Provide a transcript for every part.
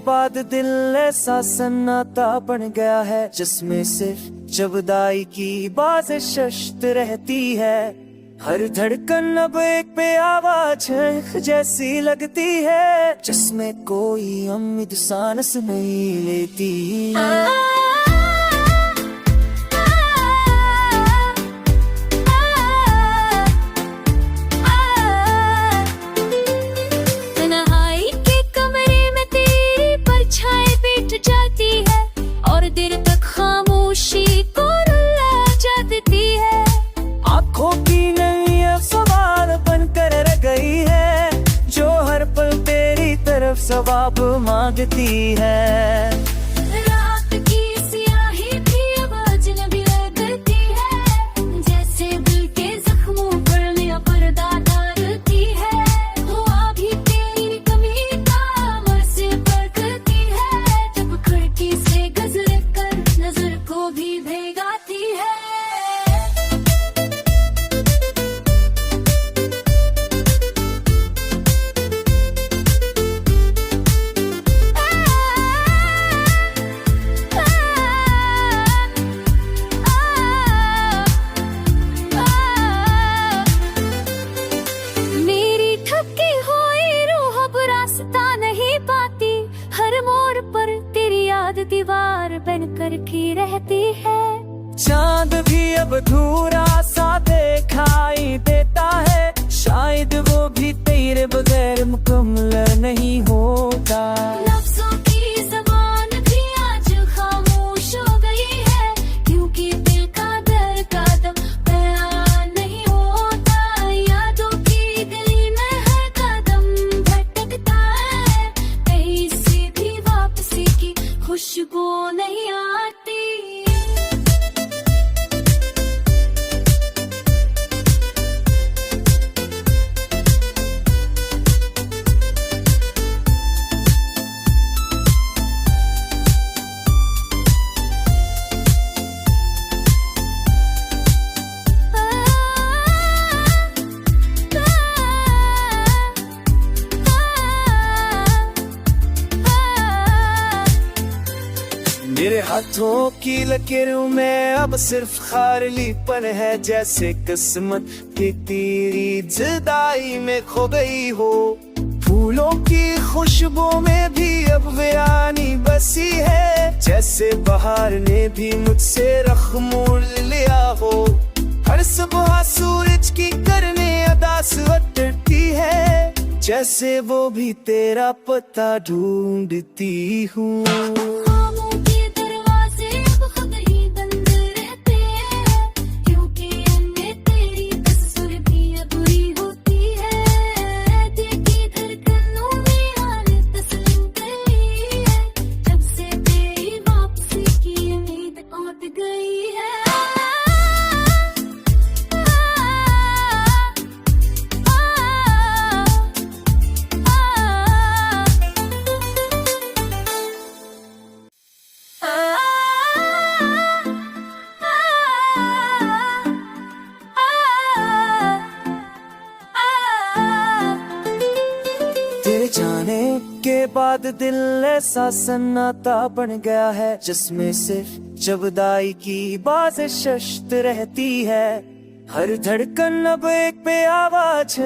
बाद दिल ऐसा सन्नाटा बन गया है जिसमें सिर्फ जुदाई की बातें शश्त रहती है। हर धड़कन अब एक पे आवाज जैसी लगती है, जिसमें कोई उम्मीद सांस नहीं लेती। तन्हाई के कमरे में तेरी परछाई बैठ जाती है और देर तक खामोशी को रुला जाती है। आँखों की नमी अब सवाल बनकर रह गई है, जो हर पल तेरी तरफ जवाब मांगती है। रात की स्याही भी अब अजनबी लगती है, जैसे दिल के जख्मों पर नया पर्दा डालती है। हुआ भी तेरी कमी तामर से बरकती है, जब खिड़की से गुजर कर नजर को भी भेगाती है। मेरी थकी हुई रूह अब रास्ता नहीं पाती, हर मोड़ पर तेरी याद दीवार बनकर की रहती है। चांद भी अब अधूरा सा दिखाई देता है, शायद वो भी तेरे बगैर मुकम्मल नहीं होता। लफ्जों की ज़बान भी आज खामोश हो गई है, क्योंकि दिल का दर्द का दम बयान नहीं होता। यादों की गली में हर कदम भटकता है, कहीं से भी वापसी की खुशबू नहीं आती। मेरे हाथों की लकीरों में अब सिर्फ खालीपन है, जैसे किस्मत की तेरी जुदाई में खो गई हो। फूलों की खुशबू में भी अब वीरानी बसी है, जैसे बहार ने भी मुझसे रख मोल लिया हो। हर सुबह सूरज की करने अदास उतरती है, जैसे वो भी तेरा पता ढूंढती हूँ। ख्वाबों के दरवाजे अब खुद ही बंद रहते हैं, क्योंकि उनमें तेरी तस्वीर भी अधूरी होती है। दिल की धड़कनों में हालत तस्लीम कर ली है, जब से तेरी वापसी की उम्मीद उठ गई है। तेरे जाने के बाद दिल ऐसा सन्नाटा बन गया है, जिसमें सिर्फ जुदाई की बातें शश्त रहती है। हर धड़कन अब एक पे आवाज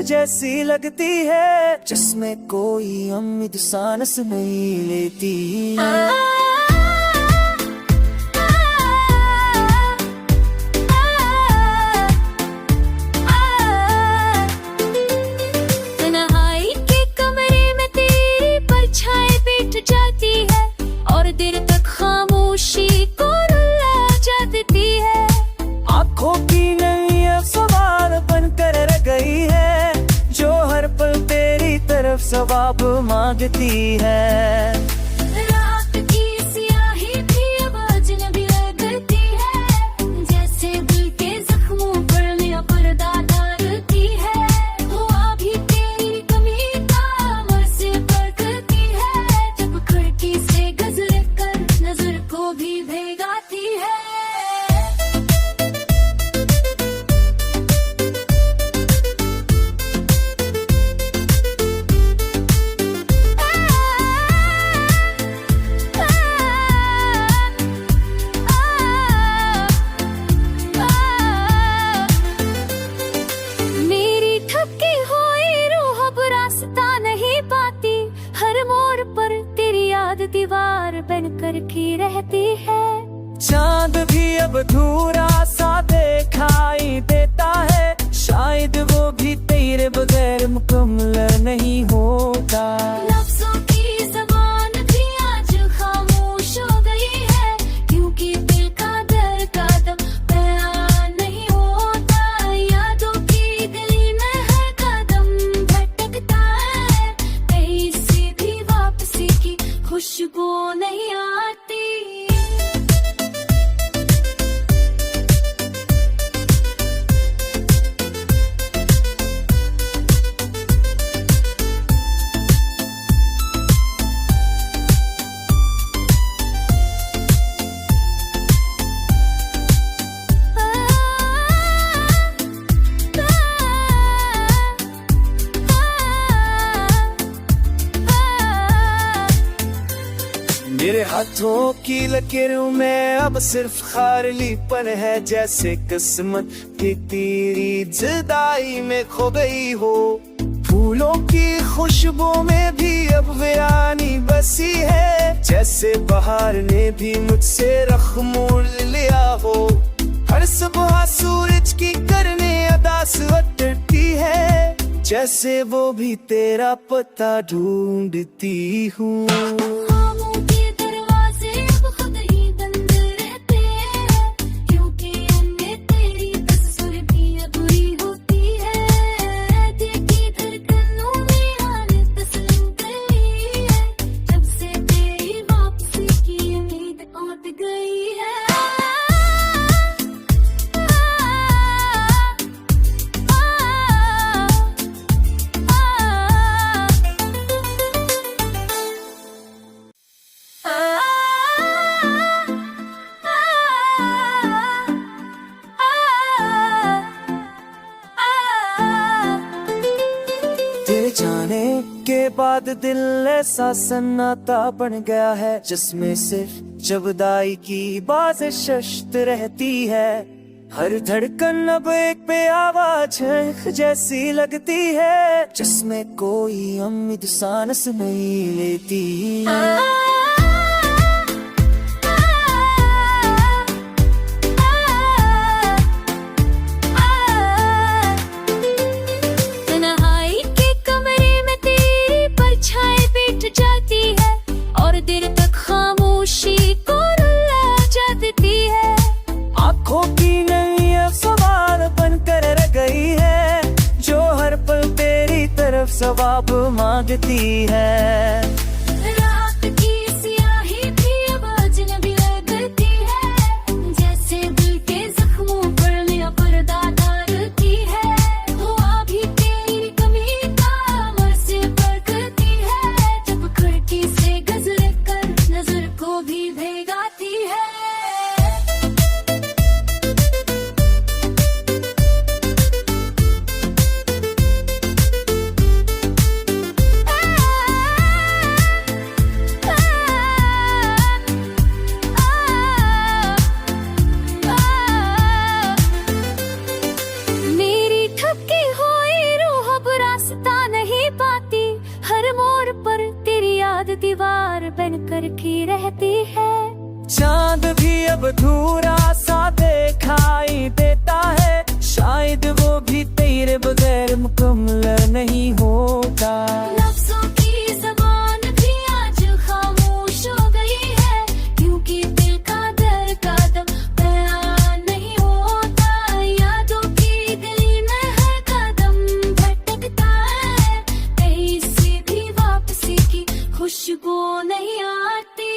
जैसी लगती है, जिसमें कोई उम्मीद सांस नहीं लेती। तन्हाई के कमरे में तेरी परछाई बैठ जाती है और देर तक खामोशी को रुला जाती है। आँखों की नमी अब सवाल बनकर रह गई है, जो हर पल तेरी तरफ जवाब मांगती है। रात की स्याही भी अब अजनबी लगती है, जैसे दिल के जख्मों पर नया पर्दा डालती है। हुआ भी तेरी कमी तामर से बरकती है, जब खिड़की से गुजर कर नजर को भी भेगाती है। रहती है। चांद भी अब अधूरा सा दिखाई देता है, शायद वो भी तेरे बगैर मुकम्मल नहीं होता। लफ्जों की ज़बान भी आज खामोश हो गई है, क्योंकि दिल का दर्द का दम बयान नहीं होता। यादों की गली में हर कदम भटकता है, कहीं से भी वापसी की खुशबू नहीं आती। मेरे हाथों की लकीरों में अब सिर्फ खालीपन है, जैसे किस्मत की तेरी जुदाई में खो गई हो। फूलों की खुशबू में भी अब वीरानी बसी है, जैसे बहार ने भी मुझसे रख मोड़ लिया हो। हर सुबह सूरज की करने अदा उतरती है, जैसे वो भी तेरा पता ढूंढती हूँ। खामों के दरवाजे अब खुद ही बंद रहते हैं, क्योंकि उनमें तेरी तस्वीर भी अधूरी होती है। दिल की धड़कनों में आने तस्लीम कर ली है, जब से तेरी वापसी की उम्मीद उठ गई है। तेरे जाने के बाद दिल ऐसा सन्नाटा बन गया है, जिसमें सिर्फ जुदाई की बाज़िश रहती है। हर धड़कन अब एक पे आवाज जैसी लगती है, जिसमें कोई उम्मीद सांस नहीं लेती। तन्हाई के कमरे में तेरी परछाई बैठ जाती है, और देर तक खामोशी को रुला जाती है। आँखों की नमी अब सवाल बनकर रह गई है, जो हर पल तेरी तरफ जवाब मांगती है। रात की सियाही भी अब अजनबी लगती है, जैसे दिल के जख्मों पर नया पर्दा डालती है। हुआ भी तेरी कमी का से बरकती है, जब खिड़की से गुजर कर नजर को भी भेगाती है। मेरी थकी हुई रूह अब रास्ता नहीं पाती, हर मोड़ पर तेरी याद दीवार बनकर की रहती है। चांद भी अब अधूरा सा दिखाई देता है, शायद वो भी तेरे बगैर मुकम्मल नहीं होता। लफ्जों की ज़बान भी आज खामोश हो गई है, क्योंकि दिल का दर्द का दम बयान नहीं होता। यादों की गली में हर कदम भटकता है, कहीं से भी वापसी की खुशबू नहीं आती।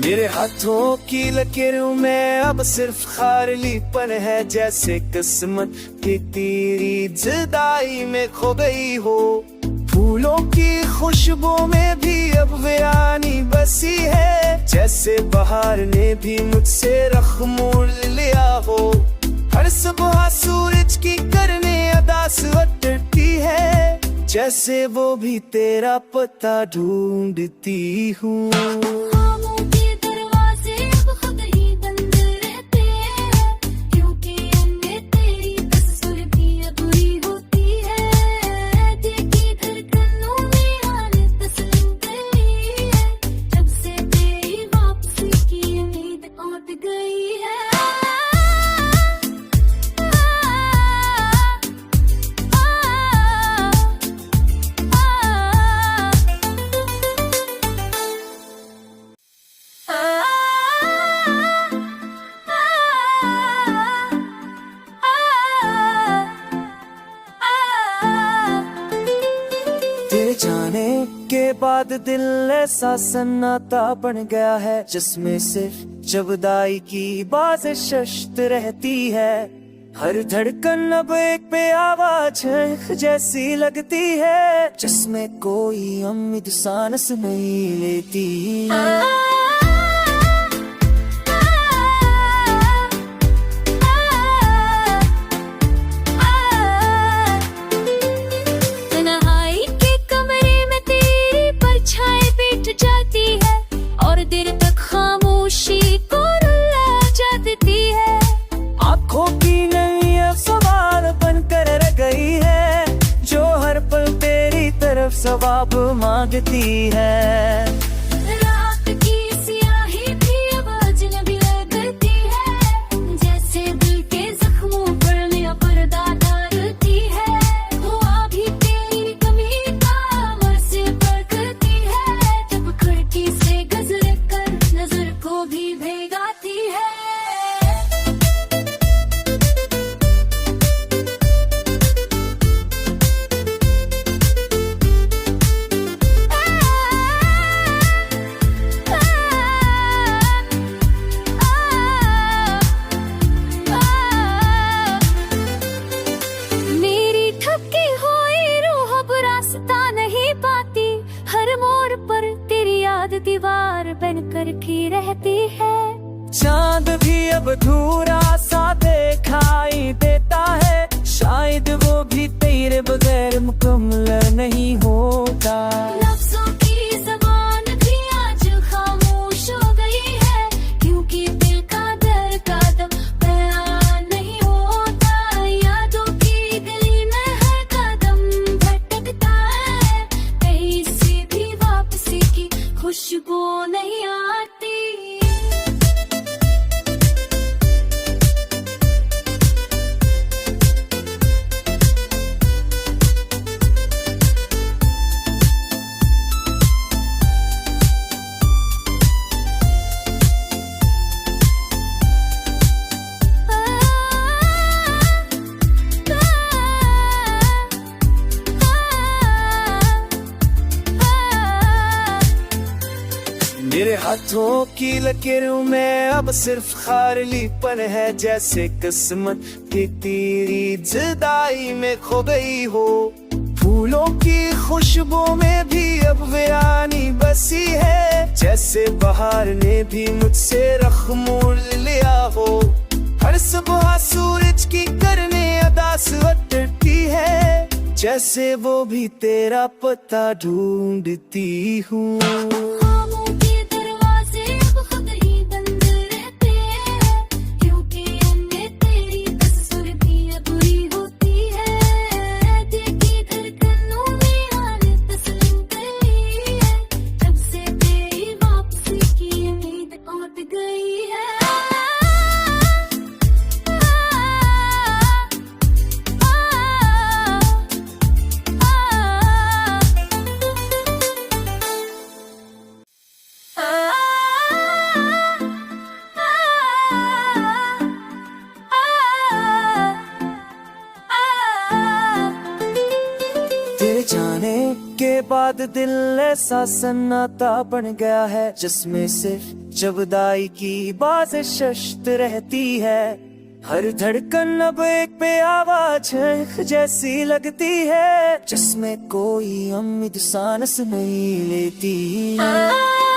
मेरे हाथों की लकीरों में अब सिर्फ खालीपन है, जैसे किस्मत की तेरी जुदाई में खो गई हो। फूल फूलों की खुशबू में भी अब वीरानी बसी है, जैसे बहार ने भी मुझसे रख मोड़ लिया हो। हर सुबह सूरज की करने अदा उतरती है, जैसे वो भी तेरा पता ढूंढती हूँ। खामों के दरवाजे अब खुद ही बंद रहते हैं, क्योंकि उनमें तेरी तस्वीर भी अधूरी होती है। देखी धड़कनों में आने तस्लीम गई है, जब से तेरी वापसी की उम्मीद उठ गई है। तेरे जाने के बाद दिल ऐसा सन्नाटा बन गया है, जिसमें सिर्फ जुदाई की बाज़िश रहती है। हर धड़कन अब एक पे आवाज जैसी लगती है, जिसमें कोई उम्मीद सांस नहीं लेती। तन्हाई के कमरे में तेरी परछाई बैठ जाती है, और देर तक खामोशी को रुला जाती है। आँखों की नमी अब सवाल बनकर रह गई है, जो हर पल तेरी तरफ जवाब मांगती है। रात की स्याही भी अब अजनबी लगती है, जैसे दिल के जख्मों पर नया पर्दा डालती है। हुआ भी तेरी कमी का अमर से बरकती है, जब खिड़की से गुजर कर नजर को भी भेगाती है। मेरी ठपकी हुई रूह अब रास्ता नहीं पाती, हर मोड़ पर तेरी याद दीवार बनकर खी रहती है। चांद भी अब अधूरा सा दिखाई देता है, शायद वो भी तेरे बगैर मुकम्मल नहीं होता। लफ्जों की ज़बान भी आज खामोश हो गई है, क्योंकि दिल का दर्द का दम बयान नहीं होता। यादों की गली में हर कदम भटकता है, कहीं से भी वापसी की खुशबू नहीं आती। मेरे हाथों की लकीरों में अब सिर्फ खालीपन है, जैसे किस्मत की तेरी जुदाई में खो गई हो। फूलों की खुशबू में भी अब वीरानी बसी है, जैसे बहार ने भी मुझसे रख मोड़ लिया हो। हर सुबह सूरज की करने अदा उतरती है, जैसे वो भी तेरा पता ढूंढती हूँ। खामों के दरवाजे अब खुद ही बंद रहते हैं, क्योंकि उनमें तेरी तस्वीर भी अधूरी होती है। देखी धड़कनों में आने तस्लीम गई है, जब से तेरी वापसी की उम्मीद उठ गई है। तेरे जाने के बाद दिल ऐसा सन्नाटा बन गया है, जिसमें सिर्फ जुदाई की बाज़िश रहती है। हर धड़कन अब एक पे आवाज है जैसी लगती है, जिसमें कोई उम्मीद सांस नहीं लेती है।